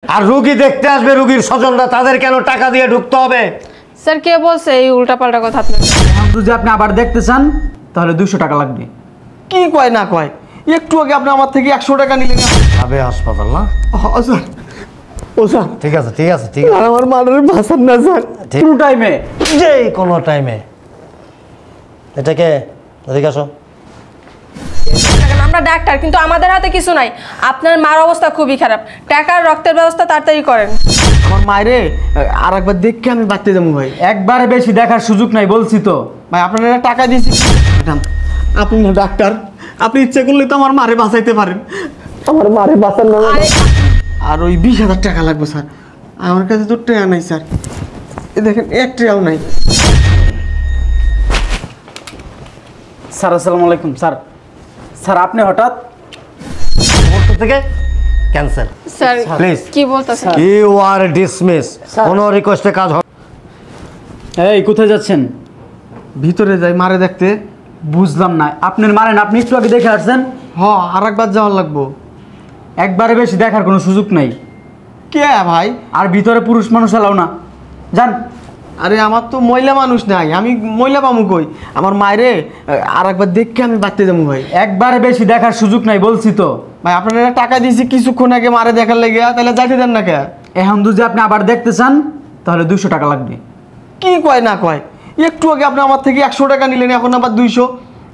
আর রোগী দেখতে আসবে, রোগীর স্বজনরা, তাদের কেন টাকা দিয়ে ঢুকতে হবে? স্যার কে বলছে এই উল্টাপাল্টা কথা আপনার? যদি আপনি আবার দেখতে চান তাহলে 200 টাকা লাগবে। কি কয় না কয়, একটু আগে আপনি আমার থেকে 100 টাকা নিলেন। যাবে হাসপাতাল না? স্যার, ও স্যার, ঠিক আছে ঠিক আছে ঠিক আছে, আমার মানের বাঁচান না স্যার। কোনো টাইমে, যে কোনো টাইমে। এটাকে এদিকে আসো। আমরা ডাক্তার, কিন্তু আমাদের হাতে কিছু নাই। আপনার মার অবস্থা খুবই খারাপ, টাকার রক্তের ব্যবস্থা তাড়াতাড়ি করেন। আমার মায়েরে আর একবার দেখে আমি বাঁচতে যাবো ভাই। একবারে বেশি দেখার সুযোগ নাই বলছি তো। ভাই আপনারা টাকা দিয়েছি ম্যাডাম, আপনি না ডাক্তার, আপনি ইচ্ছে করলে তো আমার মারে বাঁচাইতে পারেন। আমার মারে বাঁচান না। আর ওই 20,000 টাকা লাগবে স্যার, আমার কাছে তো টাকা নাই স্যার, এই দেখেন 1 টাকাও নাই। স্যার আসসালামু আলাইকুম। স্যার স্যার আপনি হঠাৎ থেকে ক্যান্সেল। স্যার প্লিজ কি বলতেছেন? You are dismiss. কোনো রিকোয়েস্টে কাজ হবে? এই কোথায় যাচ্ছেন? ভিতরে যাই মারে দেখতে। বুঝলাম না, আপনার মারেন, আপনি একটু আগে দেখে আসছেন। আর একবার যাওয়ার লাগবো। একবারে বেশি দেখার কোনো সুযোগ নাই। কে ভাই? আর ভিতরে পুরুষ মানুষ এলাও না, যান। আরে আমার তো মহিলা মানুষ নাই, আমি মহিলা পামু কই? আমার মায়েরে আর একবার দেখে আমি বাঁচতে যাবো ভাই। একবারে বেশি দেখার সুযোগ নাই বলছি তো। ভাই আপনারা টাকা দিয়েছি কিছুক্ষণ আগে মারে দেখার লেগে, তাহলে যাইতে দেন না কে? এখন যদি আপনি আবার দেখতে চান তাহলে 200 টাকা লাগবে। কি কয় না কয়, একটু আগে আপনি আমার থেকে 100 টাকা নিলেন, এখন আবার 200।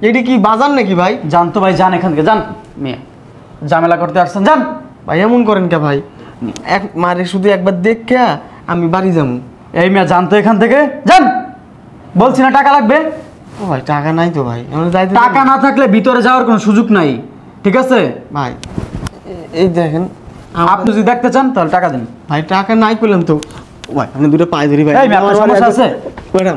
এটি কি বাজার নাকি ভাই? যান তো ভাই, যান এখান থেকে, যান। মেয়ে ঝামেলা করতে আসছেন, যান। ভাই এমন করেন কে ভাই? মারে শুধু একবার দেখে আমি বাড়ি যাবো। এই মেয়ে যান তো এখান থেকে, যান। বলছি না টাকা লাগবে। ও ভাই টাকা নাই তো ভাই, আমরা যাইতে টাকা না থাকলে ভিতরে যাওয়ার কোনো সুযোগ নাই, ঠিক আছে? ভাই এই দেখেন, আপনি যদি দেখতে চান তাহলে টাকা দিন। ভাই টাকা নাই পেলাম তো। ভাই আপনি দুটো পায়ে ধরি ভাই। এই মেয়ে, আপনার সমস্যা আছে? ম্যাডাম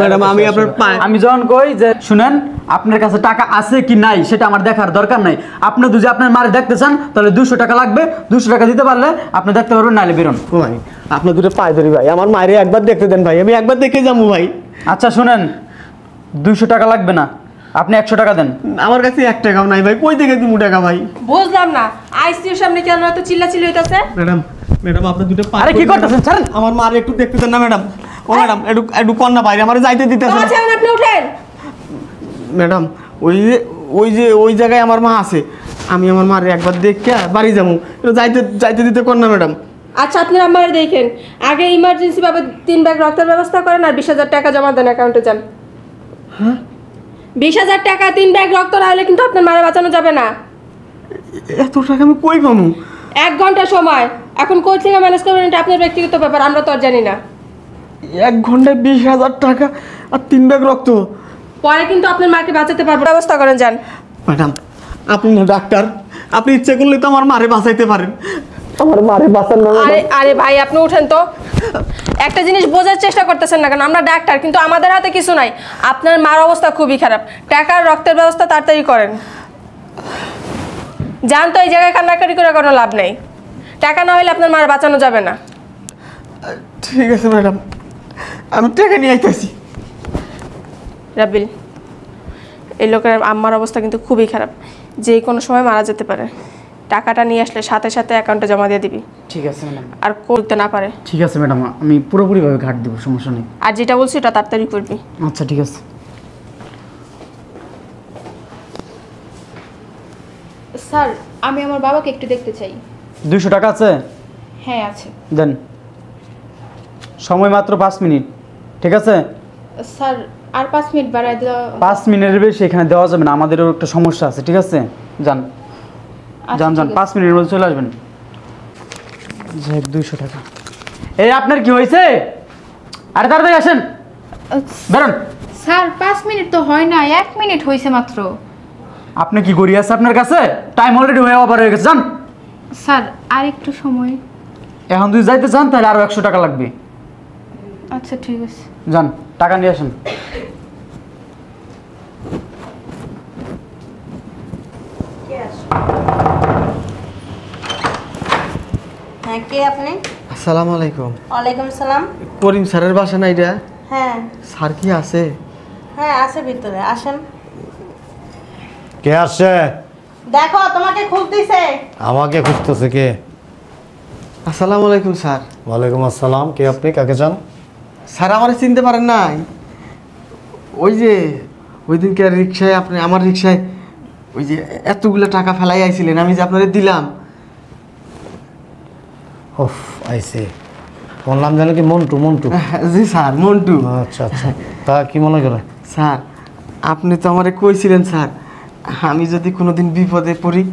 ম্যাডাম আমি আপনার পায়ে, আমি যখন কই যে শুনেন, আপনার কাছে টাকা আছে কি নাই সেটা আমার দেখার দরকার নাই। আপনি যদি আপনার মারে দেখতে চান তাহলে 200 টাকা লাগবে। 200 টাকা দিতে পারলে আপনি দেখতে পারবেন, নাইলে বেরোন। ও ভাই আপনার দুটো পায়ে ধরি ভাই, আমার মায়ের একবার দেখতে দেন ভাই, আমি একবার দেখে যাবো ভাই। আচ্ছা শুনেন, 200 টাকা লাগবে না, আপনি 100 টাকা দেন। আমার কাছে 1 টাকাও নাই ভাই, কই থেকে দিব টাকা ভাই? বুঝলাম না, আইসিইউর সামনে কেন এত চিল্লাচিল্লি হইতাছে? ম্যাডাম ম্যাডাম আপনার দুটো পা, আরে কি করতেছেন? ছাড়েন। আমার মারে একটু দেখতে দেন না ম্যাডাম। ও ম্যাডাম একটু একটু কন্যা বাইরে আমার যাইতে দিতেছে না। আচ্ছা আপনি উঠেন। ম্যাডাম ওই জায়গায় আমার মা আছে, আমি আমার মারে একবার দেখে বাড়ি যাবো, যাইতে যাইতে দিতে কন্যা ম্যাডাম। আচ্ছা আপনি আমারে দেখেন, আগে ইমার্জেন্সি ভাবে 3 ব্যাগ রক্তের ব্যবস্থা করেন আর 20,000 টাকা জমা দেন অ্যাকাউন্টে, যান। হ্যাঁ 20,000 টাকা, 3 ব্যাগ রক্ত না হলে কিন্তু আপনার মারে বাঁচানো যাবে না। এত টাকা আমি কই পাবো? 1 ঘন্টা সময়, এখন কই থেকে ম্যানেজ করবেন এটা আপনার ব্যক্তিগত ব্যাপার, আমরা তো আর জানি না। 1 ঘন্টায় 20,000 টাকা আর 3 ব্যাগ রক্ত? পরে কিন্তু আপনার মাকে বাঁচাতে পারবো, ব্যবস্থা করেন, যান। ম্যাডাম আপনি না ডাক্তার, আপনি ইচ্ছে করলে তো আমার মারে বাঁচাইতে পারেন, আমার মারে বাঁচান না। আরে আরে ভাই আপনি উঠেন তো। একটা জিনিস বোঝার চেষ্টা করতেছেন না কেন? আমরা ডাক্তার, কিন্তু আমাদের হাতে কিছু নাই। আপনার মার অবস্থা খুবই খারাপ, টাকার রক্তের ব্যবস্থা তাড়াতাড়ি করেন, যান তো। এই জায়গায় কান্নাকাটি করে কোনো লাভ নেই, টাকা না হলে আপনার মার বাঁচানো যাবে না। ঠিক আছে ম্যাডাম, আমি টাকা নিয়ে আইতেছি। রাবিল, এই লোকের আম্মার অবস্থা কিন্তু খুবই খারাপ, যে কোনো সময় মারা যেতে পারে। টাকাটা নিয়ে আসলে সাথে সাথে অ্যাকাউন্টে জমা দিয়ে দিবি। ঠিক আছে ম্যাডাম। আর করতে না পারে। ঠিক আছে ম্যাডাম, আমি পুরোপুরিভাবে ঘাট দেবো, সমস্যা নেই। আর যেটা বলছি ওটা তাড়াতাড়ি করবি। আচ্ছা ঠিক আছে। স্যার আমি আমার বাবাকে একটু দেখতে চাই। 200 টাকা আছে? হ্যাঁ আছে। দেন, সময় মাত্র 5 মিনিট, ঠিক আছে? স্যার আর 5 মিনিট বাড়ায় দেওয়া। 5 মিনিটের বেশি এখানে দেওয়া যাবে না, আমাদেরও একটা সমস্যা আছে, ঠিক আছে? যান যান যান, 5 মিনিটের মধ্যে চলে আসবেন। 200 টাকা। এই আপনার কি হয়েছে? আরে তাড়াতাড়ি আসেন, বেরোন। স্যার 5 মিনিট তো হয় না, 1 মিনিট হয়েছে মাত্র। আপনি কি গড়ি আছে আপনার কাছে? টাইম অলরেডি ওভার হয়ে গেছে, যান। স্যার আর একটু সময়। এখন যদি যাইতে চান তাহলে আরও 100 টাকা লাগবে। আচ্ছা ঠিক আছে। যান, টাকা নিয়ে আসেন। হ্যাঁ, কে আপনি? আসসালামু আলাইকুম। ওয়ালাইকুম সালাম। করিম স্যারের বাসা না এটা? হ্যাঁ স্যার কি আছে? হ্যাঁ আছে ভিতরে, আসেন। কে আসছে? দেখো তোমাকে খুলতেছে। আমাকে খুঁজতেছে কে? আসসালামু আলাইকুম স্যার। ওয়ালাইকুম আসসালাম। কে আপনি, কাকে চান? স্যার আমার চিনতে পারেন নাই? ওই যে ওই দিনকে রিক্সায় আপনি আমার রিক্সায় ওই যে এতগুলো টাকা ফেলাই আইছিলেন, আমি যে আপনাদের দিলাম। ওফ, আইসি। তোমার নাম জানো কি? মন্টু। মন্টু। জি স্যার, মন্টু। আচ্ছা আচ্ছা, তা কি মনে করে? স্যার আপনি তো আমারে কইছিলেন স্যার, আমি যদি কোনোদিন বিপদে পড়ি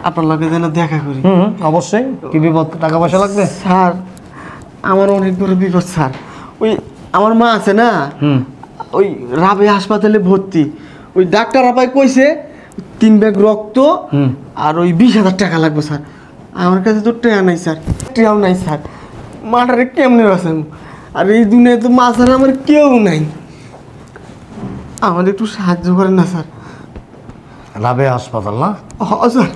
আপনার লগে যেন দেখা করি। অবশ্যই। কি বিপদ? টাকা পয়সা লাগবে? স্যার আমার অনেক বড় বিপদ স্যার। ওই আমার মা আছে না, ওই রাবে হাসপাতালে ভর্তি। ওই ডাক্তার আপাই কইছে 3 ব্যাগ রক্ত আর ওই 20,000 টাকা লাগবে স্যার। আমার কাছে তো টাকা নাই স্যার, টাকাও নাই স্যার। মাটারে কেমনে বাঁচান? আর এই দুনিয়ায় তো মা ছাড়া আমার কেউ নাই। আমার একটু সাহায্য করেন না স্যার। রাবে হাসপাতাল না? ও স্যার,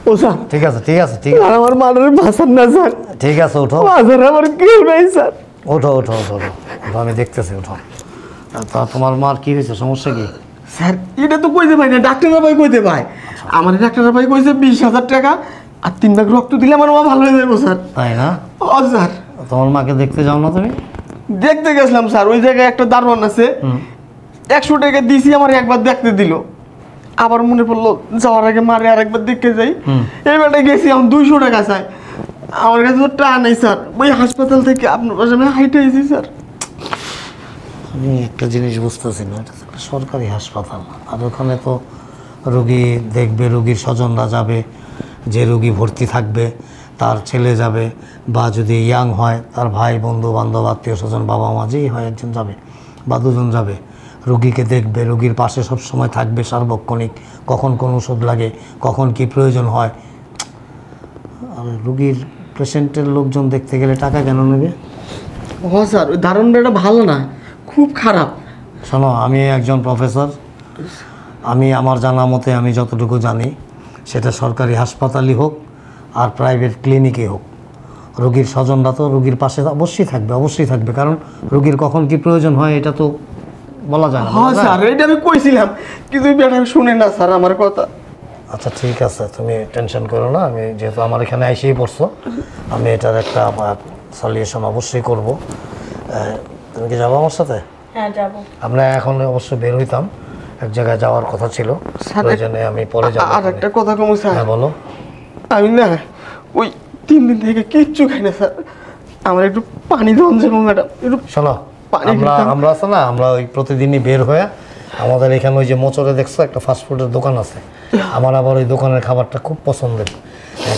ও স্যার, ঠিক আছে ঠিক আছে ঠিক আছে আর আমার মাটারে বাঁচান না স্যার। ঠিক আছে, ওঠো মা ছাড়া আমার কেউ নাই স্যার। ওঠো ওঠো ওঠো ওঠো, আমি দেখতেছি, ওঠো। তা তোমার মার কি হয়েছে? সমস্যা কি? স্যার এটা তো কইতে পাই না, ডাক্তাররা ভাই কইতে পাই। আমার ডাক্তাররা ভাই কইছে 20,000 টাকা আর 3 ব্যাগ রক্ত দিলে আমার মা ভালো হয়ে যাবে স্যার। তাই না? ও স্যার, তোমার মাকে দেখতে যাও না তুমি? দেখতে গেছিলাম স্যার, ওই জায়গায় একটা দারোয়ান আছে, 100 টাকা দিয়েছি, আমার একবার দেখতে দিল। আবার মনে পড়লো যাওয়ার আগে মারে আরেকবার দেখতে যাই। এইবারটা গেছি, আমি 200 টাকা চাই। আমার কাছে তো টাকা নাই স্যার। ওই হাসপাতাল থেকে আপনার পাশে আমি হাইটে এসেছি স্যার। আমি একটা জিনিস বুঝতেছি না, এটা তো একটা সরকারি হাসপাতাল, আর ওখানে তো রোগী দেখবে, রোগীর স্বজনরা যাবে, যে রোগী ভর্তি থাকবে তার ছেলে যাবে, বা যদি ইয়াং হয় তার ভাই, বন্ধু বান্ধব, আত্মীয় স্বজন, বাবা মা যেই হয় একজন যাবে বা দুজন যাবে, রোগীকে দেখবে, রোগীর পাশে সব সময় থাকবে সার্বক্ষণিক, কখন কোন ওষুধ লাগে, কখন কি প্রয়োজন হয়। আর রোগীর পেশেন্টের লোকজন দেখতে গেলে টাকা কেন নেবে? ও স্যার, ওই দারোয়ানটা ভালো না, খুব খারাপ। শোনো, আমি একজন প্রফেসর, আমি আমার জানা মতে আমি যতটুকু জানি, সেটা সরকারি হাসপাতালই হোক আর প্রাইভেট ক্লিনিকই হোক, রোগীর স্বজনরা তো রোগীর পাশে অবশ্যই থাকবে, অবশ্যই থাকবে, কারণ রোগীর কখন কি প্রয়োজন হয় এটা তো বলা যায় না। হ্যাঁ স্যার, এটা আমি কইছিলাম, কিন্তু বেটা শুনে না স্যার আমার কথা। আচ্ছা ঠিক আছে, তুমি টেনশন করো না, আমি যেহেতু আমার এখানে এসেই পড়ছো, আমি এটার একটা সলিউশন অবশ্যই করব। তুমি কি যাবো আমার সাথে? হ্যাঁ যাবো। আমরা এখন অবশ্যই বের হইতাম, এক জায়গায় যাওয়ার কথা ছিল, স্যার, প্রয়োজনে আমি পরে যাবো। আর একটা কথা কম স্যার। হ্যাঁ বলো। আমি না ওই 3 দিন থেকে কিচ্ছু খাই না স্যার, আমার একটু পানি দেন যাবো ম্যাডাম, একটু। শোনো, পানি আমরা খেতাম। আমরা আছে না, আমরা ওই প্রতিদিনই বের হয়ে আমাদের এখানে ওই যে মোচরে দেখছো একটা ফাস্টফুডের দোকান আছে, আমার আবার ওই দোকানের খাবারটা খুব পছন্দের।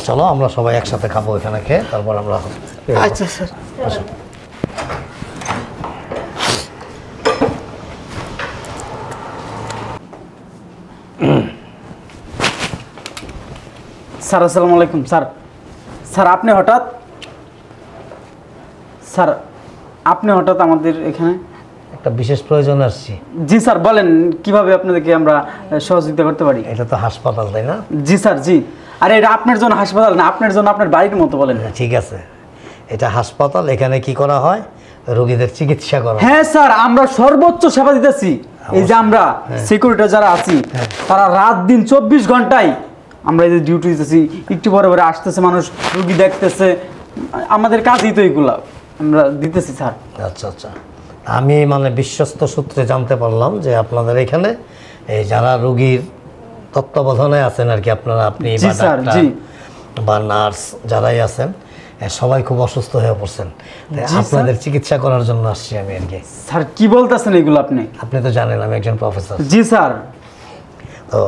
চলো আমরা সবাই একসাথে খাবো এখানে, খেয়ে তারপর আমরা বের হবো। আচ্ছা স্যার। আসো। স্যার আসসালামু আলাইকুম। স্যার, স্যার আপনি হঠাৎ, স্যার আপনি হঠাৎ আমাদের এখানে? একটা বিশেষ প্রয়োজনে আসছি। জি স্যার বলেন, কিভাবে আপনাদেরকে আমরা সহযোগিতা করতে পারি? এটা তো হাসপাতাল, তাই না? জি স্যার, জি। আরে এটা আপনার জন্য হাসপাতাল না, আপনার জন্য আপনার বাড়ির মতো। বলেন। ঠিক আছে, এটা হাসপাতাল, এখানে কি করা হয়? রোগীদের চিকিৎসা করা হয়। হ্যাঁ স্যার, আমরা সর্বোচ্চ সেবা দিতেছি। এই যে আমরা সিকিউরিটি যারা আছি, তারা রাত দিন 24 ঘন্টায় আমরা এই যে ডিউটি দিতেছি, একটু পরে পরে আসতেছে মানুষ, রুগী দেখতেছে, আমাদের কাজই তো এইগুলা আমরা দিতেছি স্যার। আচ্ছা আচ্ছা, আমি মানে বিশ্বস্ত সূত্রে জানতে পারলাম যে আপনাদের এখানে এই যারা রোগীর তত্ত্বাবধানে আছেন আর কি, আপনারা, আপনি জি বা স্যার, ডাক্তার জি। বা নার্স যারাই আছেন, সবাই খুব অসুস্থ হয়ে পড়ছেন, তাই জি, আপনাদের চিকিৎসা করার জন্য আসছি আমি আর কি। স্যার কি বলতেছেন এগুলো আপনি? আপনি তো জানেন আমি একজন প্রফেসর। জি স্যার। তো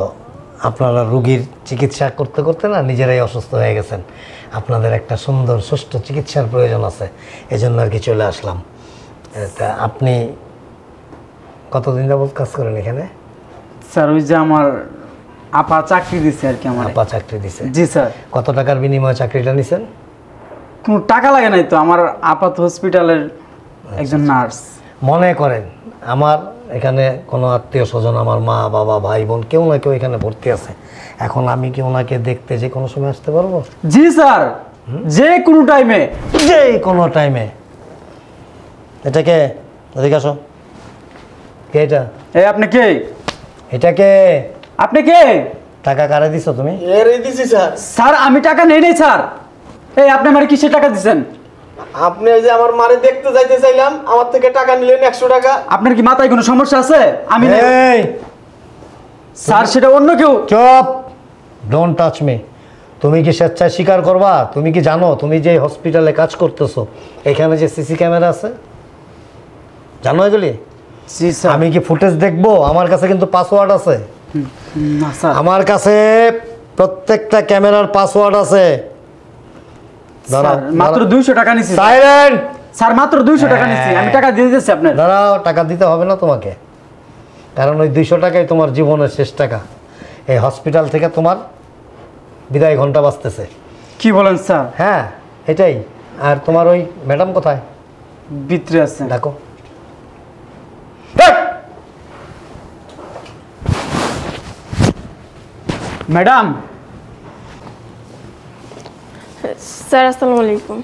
আপনারা রোগীর চিকিৎসা করতে করতে না নিজেরাই অসুস্থ হয়ে গেছেন, আপনাদের একটা সুন্দর সুষ্ঠু চিকিৎসার প্রয়োজন আছে, এজন্য আর কি চলে আসলাম। তা আপনি কতদিন যাবত কাজ করেন এখানে? স্যার ওই যে আমার আপা চাকরি দিচ্ছে আর কি, আমার আপা চাকরি দিছে? জি স্যার। কত টাকার বিনিময়ে চাকরিটা নিছেন? কোনো টাকা লাগে নাই তো, আমার আপাত হসপিটালের একজন নার্স। মনে করেন আমার এখানে কোনো আত্মীয় স্বজন, আমার মা বাবা ভাই বোন কেউ না কেউ এখানে ভর্তি আছে, এখন আমি কি ওনাকে দেখতে যে কোনো সময় আসতে পারবো? জি স্যার, যে কোনো টাইমে। যে কোনো টাইমে। এটাকে এদিকে আসো। কে এটা? এই আপনি কে? এটা কে? আপনি কে? টাকা কারে দিছো তুমি? এর এই দিছি স্যার। স্যার আমি টাকা নেই নাই স্যার। এই আপনি আমার কিসের টাকা দিচ্ছেন? আপনি এই যে আমার মারে দেখতে যাইতে চাইলাম, আমার থেকে টাকা নিলেন 100 টাকা। আপনার কি মাথায় কোনো সমস্যা আছে? আমি না- এই স্যার সেটা অন্য কেউ। চুপ, ডোন্ট টাচ মি। তুমি কি স্বেচ্ছায় স্বীকার করবা? তুমি কি জানো তুমি যে হসপিটালে কাজ করতেছো এখানে যে সিসি ক্যামেরা আছে? জানো এগুলি? জি স্যার। আমি কি ফুটেজ দেখবো? আমার কাছে কিন্তু পাসওয়ার্ড আছে। না স্যার। আমার কাছে প্রত্যেকটা ক্যামেরার পাসওয়ার্ড আছে। স্যার, মাত্র 200 টাকা নিছি। সাইলেন্ট। স্যার মাত্র 200 টাকা নিছি, আমি টাকা দিয়ে দিতেছি আপনার। দাঁড়াও, টাকা দিতে হবে না তোমাকে, কারণ ওই 200 টাকাই তোমার জীবনের শেষ টাকা। এই হসপিটাল থেকে তোমার বিদায় ঘন্টা বাজতেছে। কি বলেন স্যার? হ্যাঁ এটাই। আর তোমার ওই ম্যাডাম কোথায়? ভিতরে আছে। দেখো। ম্যাডাম। স্যার আসসালামু আলাইকুম।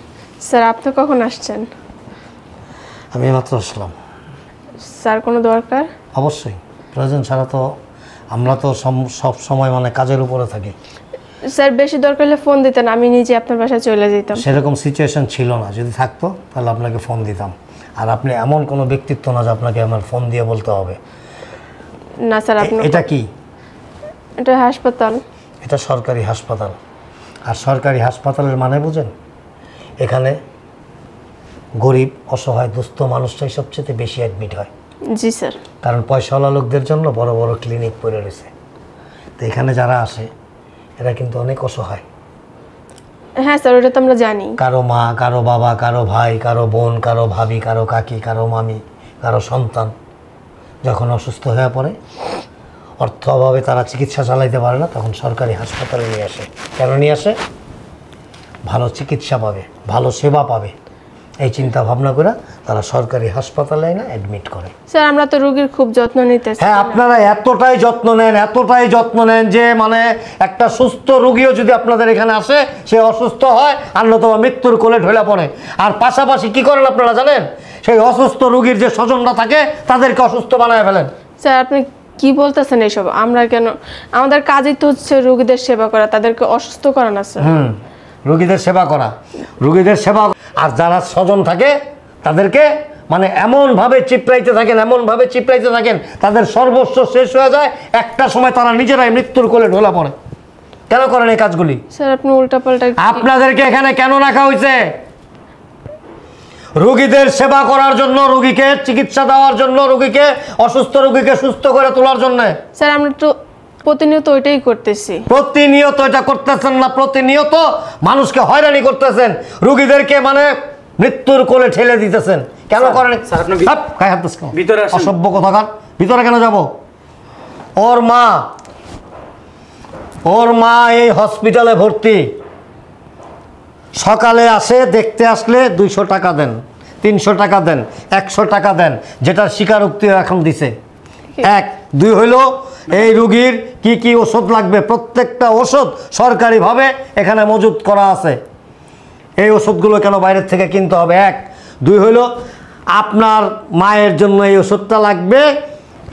স্যার আপনি কখন আসছেন? আমি মাত্র আসলাম। স্যার কোনো দরকার? অবশ্যই প্রয়োজন ছাড়া তো আমরা তো সব সময় মানে কাজের উপরে থাকি। স্যার বেশি দরকার হলে ফোন দিতেন, আমি নিজে আপনার বাসায় চলে যেতাম। সেরকম সিচুয়েশন ছিল না, যদি থাকতো তাহলে আপনাকে ফোন দিতাম। আর আপনি এমন কোনো ব্যক্তিত্ব না যে আপনাকে আমার ফোন দিয়ে বলতে হবে। না স্যার আপনি এটা কি? এটা হাসপাতাল। এটা সরকারি হাসপাতাল। আর সরকারি হাসপাতালের মানে বুঝেন? এখানে গরিব অসহায় দুস্থ মানুষটাই সবচেয়ে বেশি অ্যাডমিট হয়। জি স্যার। কারণ পয়সাওয়ালা লোকদের জন্য বড় বড় ক্লিনিক পড়ে রয়েছে। তো এখানে যারা আসে এরা কিন্তু অনেক অসহায়। হ্যাঁ স্যার ওটা তো আমরা জানি। কারো মা, কারো বাবা, কারো ভাই, কারো বোন, কারো ভাবি, কারো কাকি, কারো মামি, কারো সন্তান যখন অসুস্থ হয়ে পড়ে, অর্থ অভাবে তারা চিকিৎসা চালাইতে পারে না, তখন সরকারি হাসপাতালে নিয়ে আসে। কেন নিয়ে আসে? ভালো চিকিৎসা পাবে, ভালো সেবা পাবে, এই চিন্তা ভাবনা করে তারা সরকারি হাসপাতালে না অ্যাডমিট করে। স্যার আমরা তো রোগীর খুব যত্ন নিতেছি। হ্যাঁ, আপনারা এতটাই যত্ন নেন, এতটাই যত্ন নেন যে মানে একটা সুস্থ রোগীও যদি আপনাদের এখানে আসে সে অসুস্থ হয় আর নতুবা মৃত্যুর কোলে ঢলে পড়ে। আর পাশাপাশি কি করেন আপনারা জানেন? সেই অসুস্থ রোগীর যে স্বজনরা থাকে তাদেরকে অসুস্থ বানায় ফেলেন। স্যার আপনি কি বলতেছেন এইসব? আমরা কেন? আমাদের কাজই তো হচ্ছে রোগীদের সেবা করা, তাদেরকে অসুস্থ করা না স্যার। রোগীদের সেবা করা, রোগীদের সেবা। আর যারা স্বজন থাকে তাদেরকে মানে এমনভাবে চিপড়াইতে থাকেন, এমনভাবে চিপড়াইতে থাকেন তাদের সর্বস্ব শেষ হয়ে যায়। একটা সময় তারা নিজেরাই মৃত্যুর কোলে ঢোলা পড়ে। কেন করেন এই কাজগুলি? স্যার আপনি উল্টাপাল্টা আপনাদেরকে এখানে কেন রাখা হয়েছে? রোগীদের সেবা করার জন্য, রোগীকে চিকিৎসা দেওয়ার জন্য, রোগীকে অসুস্থ রোগীকে সুস্থ করে তোলার জন্য। স্যার আমরা তো প্রতিনিয়ত ওইটাই করতেছি। প্রতিনিয়ত এটা করতেছেন না, প্রতিনিয়ত মানুষকে হয়রানি করতেছেন, রোগীদেরকে মানে মৃত্যুর কোলে ঠেলে দিতেছেন। কেন করেন? স্যার, আপনি গায়ে হাত দিস কেন? ভিতরে আসেন। অসভ্য কথাকার। ভিতরে কেন যাব? ওর মা এই হসপিটালে ভর্তি। সকালে আসে, দেখতে আসলে 200 টাকা দেন, 300 টাকা দেন, 100 টাকা দেন, যেটার স্বীকারোক্তি এখন দিছে। 1, 2 হইল এই রুগীর কি কি ওষুধ লাগবে, প্রত্যেকটা ওষুধ সরকারিভাবে এখানে মজুত করা আছে। এই ওষুধগুলো কেন বাইরের থেকে কিনতে হবে? 1, 2 হইল আপনার মায়ের জন্য এই ওষুধটা লাগবে,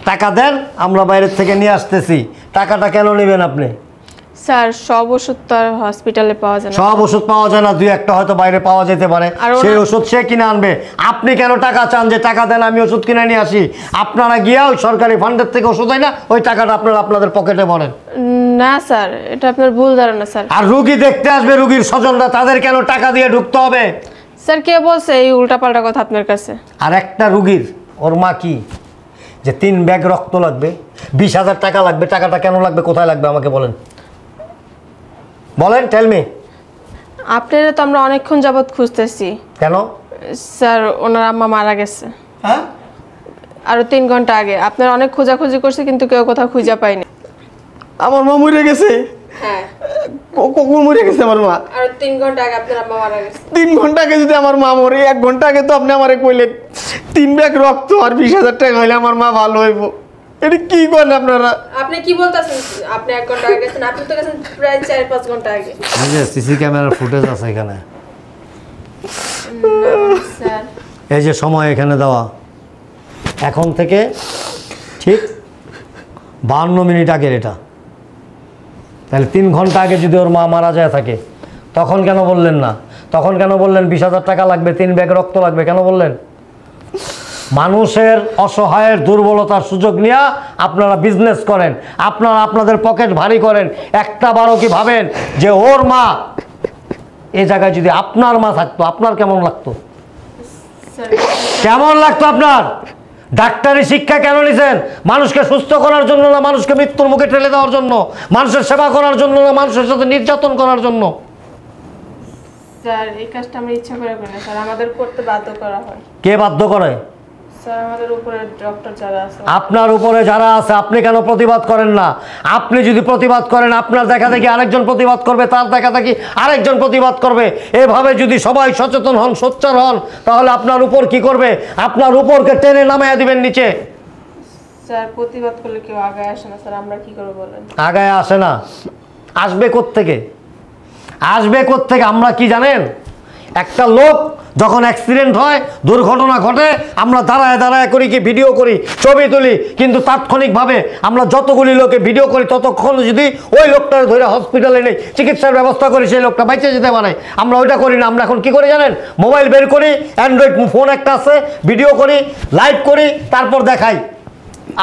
টাকা দেন, আমরা বাইরের থেকে নিয়ে আসতেছি। টাকাটা কেন নেবেন আপনি? স্যার সব ওষুধ তো আর হসপিটালে পাওয়া যায় না। সব ওষুধ পাওয়া যায় না, 2-1টা হয়তো বাইরে পাওয়া যেতে পারে। আর সেই ওষুধ সে কিনে আনবে। আপনি কেন টাকা চান যে টাকা দেন আমি ওষুধ কিনে নিয়ে আসি? আপনারা গিয়া ওই সরকারি ফান্ডের থেকে ওষুধ হয় না, ওই টাকাটা আপনারা আপনাদের পকেটে ভরেন। না স্যার এটা আপনার ভুল ধারণা স্যার। আর রুগী দেখতে আসবে, রুগীর স্বজনরা, তাদের কেন টাকা দিয়ে ঢুকতে হবে? স্যার কে বলছে এই উল্টাপাল্টা কথা আপনার কাছে? আর একটা রুগীর ওর মা কি যে 3 ব্যাগ রক্ত লাগবে, 20,000 টাকা লাগবে, টাকাটা কেন লাগবে, কোথায় লাগবে আমাকে বলেন, বলেন, টেল মি। আপনারা তো আমরা অনেকক্ষণ যাবৎ খুঁজতেছি। কেন? স্যার ওনার আম্মা মারা গেছে হ্যাঁ, আরো 3 ঘন্টা আগে। আপনারা অনেক খোঁজাখুঁজি করছে কিন্তু কেউ কোথাও খুঁজে পায়নি। আমার মা মরে গেছে। হ্যাঁ কখন মরে গেছে আমার মা? আরো 3 ঘন্টা আগে আপনার আম্মা মারা গেছে। 3 ঘন্টা আগে যদি আমার মা মরে, 1 ঘন্টা আগে তো আপনি আমারে কইলেন 3 ব্যাগ রক্ত আর 20,000 টাকা হইলে আমার মা ভালো হইব। এটা কি করেন আপনারা? আপনি কি বলতাছেন? আপনি 1 ঘন্টা আগে গেছেন? আপনি তো গেছেন প্রায় 4-5 ঘন্টা আগে। এই যে সিসি ক্যামেরার ফুটেজ আছে এখানে, স্যার এই যে সময় এখানে দেওয়া, এখন থেকে ঠিক 52 মিনিট আগের এটা। তাহলে 3 ঘন্টা আগে যদি ওর মা মারা যায় থাকে, তো তখন কেন বললেন না? তখন কেন বললেন 20,000 টাকা লাগবে, 3 ব্যাগ রক্ত লাগবে, কেন বললেন? মানুষের অসহায়ের দুর্বলতার সুযোগ নিয়ে আপনারা বিজনেস করেন, আপনারা আপনাদের পকেট ভারী করেন। একটা বারও কি ভাবেন যে ওর মা এই জায়গায় যদি আপনার মা থাকতো আপনার কেমন লাগতো? স্যার কেমন লাগতো আপনার? ডাক্তারি শিক্ষা কেন নিছেন? মানুষকে সুস্থ করার জন্য না মানুষকে মৃত্যুর মুখে ঠেলে দেওয়ার জন্য? মানুষের সেবা করার জন্য না মানুষের সাথে নির্যাতন করার জন্য? স্যার এই কাজটা আমরা ইচ্ছা করে করি না স্যার, আমাদের করতে বাধ্য করা হয়। কে বাধ্য করে? স্যার আমাদের উপরে ডক্টর যারা আছে। আপনার উপরে যারা আছে, আপনি কেন প্রতিবাদ করেন না? আপনি যদি প্রতিবাদ করেন, আপনার দেখা দেখি আরেকজন প্রতিবাদ করবে, তার দেখা দেখি আরেকজন প্রতিবাদ করবে। এভাবে যদি সবাই সচেতন হন, সোচ্চার হন, তাহলে আপনার উপর কি করবে? আপনার উপরকে টেনে নামাইয়া দিবেন নিচে। স্যার প্রতিবাদ করলে কেউ আগায় আসে না স্যার, আমরা কি করবো বলেন? আগায় আসে না, আসবে কোত্থেকে? আসবে কোত্থেকে? আমরা কি জানেন, একটা লোক যখন অ্যাক্সিডেন্ট হয়, দুর্ঘটনা ঘটে, আমরা দাঁড়ায় দাঁড়ায় করি কি ভিডিও করি, ছবি তুলি, কিন্তু তাৎক্ষণিকভাবে আমরা যতগুলি লোকে ভিডিও করি ততক্ষণ যদি ওই লোকটার ধরে হসপিটালে নেই, চিকিৎসার ব্যবস্থা করি, সেই লোকটা বেঁচে যেতে পারে। আমরা ওইটা করি না। আমরা এখন কি করি জানেন? মোবাইল বের করি, অ্যান্ড্রয়েড ফোন একটা আছে, ভিডিও করি, লাইভ করি, তারপর দেখাই।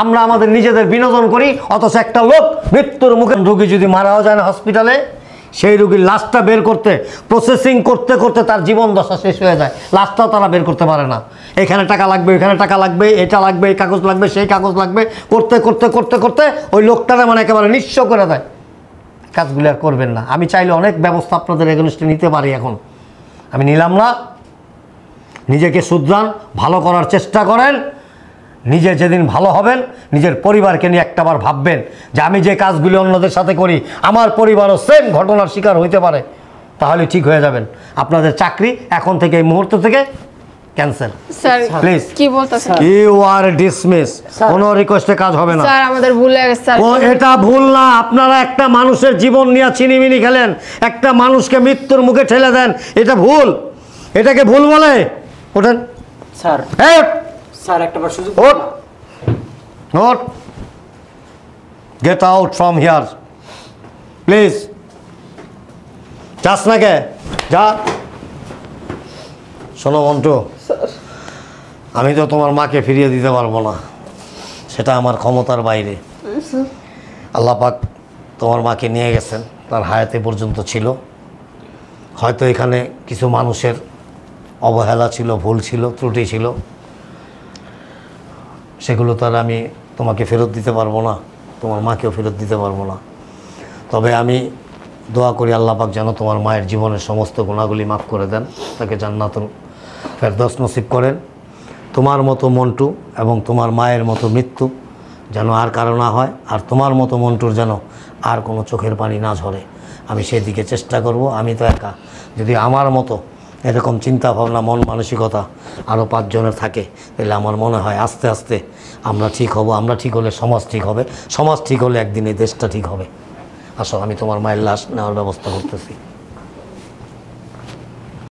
আমরা আমাদের নিজেদের বিনোদন করি, অথচ একটা লোক মৃত্যুর মুখে, রোগী যদি মারাও যায় না হসপিটালে, সেই রোগীর লাশটা বের করতে প্রসেসিং করতে করতে তার জীবন দশা শেষ হয়ে যায়, লাশটাও তারা বের করতে পারে না। এখানে টাকা লাগবে, এখানে টাকা লাগবে, এটা লাগবে, এই কাগজ লাগবে, সেই কাগজ লাগবে, করতে করতে করতে করতে ওই লোকটারে মানে একেবারে নিঃস্ব করে দেয়। কাজগুলো আর করবেন না। আমি চাইলে অনেক ব্যবস্থা আপনাদের এগেনস্টে নিতে পারি, এখন আমি নিলাম না। নিজেকে শুধরান, ভালো করার চেষ্টা করেন। নিজে যেদিন ভালো হবেন, নিজের পরিবারকে নিয়ে একটাবার ভাববেন যে আমি যে কাজগুলি অন্যদের সাথে করি, আমার পরিবারও সেম ঘটনার শিকার হইতে পারে, তাহলে ঠিক হয়ে যাবেন। আপনাদের চাকরি এখন থেকে, এই মুহূর্ত থেকে ক্যান্সেল। স্যার প্লিজ, কি বলতেছেন? You are dismiss. কোনো রিকোয়েস্টে কাজ হবে না। স্যার আমাদের ভুল হয়ে গেছে স্যার। ও এটা ভুল না। আপনারা একটা মানুষের জীবন নিয়ে ছিনিমিনি খেলেন, একটা মানুষকে মৃত্যুর মুখে ঠেলে দেন, এটা ভুল। এটাকে ভুল বলে? ওঠেন স্যার। এই স্যার একটাবার সুযোগ ওঠ, ওঠ, get out from here please. যাস না কে? যা। শোনো মন্টু, আমি তো তোমার মাকে ফিরিয়ে দিতে পারবো না, সেটা আমার ক্ষমতার বাইরে। আল্লাহ পাক তোমার মাকে নিয়ে গেছেন, তার হায়াতে পর্যন্ত ছিল। হয়তো এখানে কিছু মানুষের অবহেলা ছিল, ভুল ছিল, ত্রুটি ছিল, সেগুলো তো আর আমি তোমাকে ফেরত দিতে পারবো না, তোমার মাকেও ফেরত দিতে পারবো না। তবে আমি দোয়া করি আল্লাহ পাক যেন তোমার মায়ের জীবনের সমস্ত গুণাগুলি মাফ করে দেন, তাকে জান্নাতুল ফেরদৌস নসিব করেন। তোমার মতো মন্টু এবং তোমার মায়ের মতো মৃত্যু যেন আর কারো না হয়, আর তোমার মতো মন্টুর যেন আর কোনো চোখের পানি না ঝরে, আমি সেই দিকে চেষ্টা করব। আমি তো একা, যদি আমার মতো এরকম চিন্তা ভাবনা, মন মানসিকতা আরও 5 জনের থাকে, তাহলে আমার মনে হয় আস্তে আস্তে আমরা ঠিক হব। আমরা ঠিক হলে সমাজ ঠিক হবে, সমাজ ঠিক হলে একদিন এই দেশটা ঠিক হবে। আসো, আমি তোমার মায়ের লাশ নেওয়ার ব্যবস্থা করতেছি।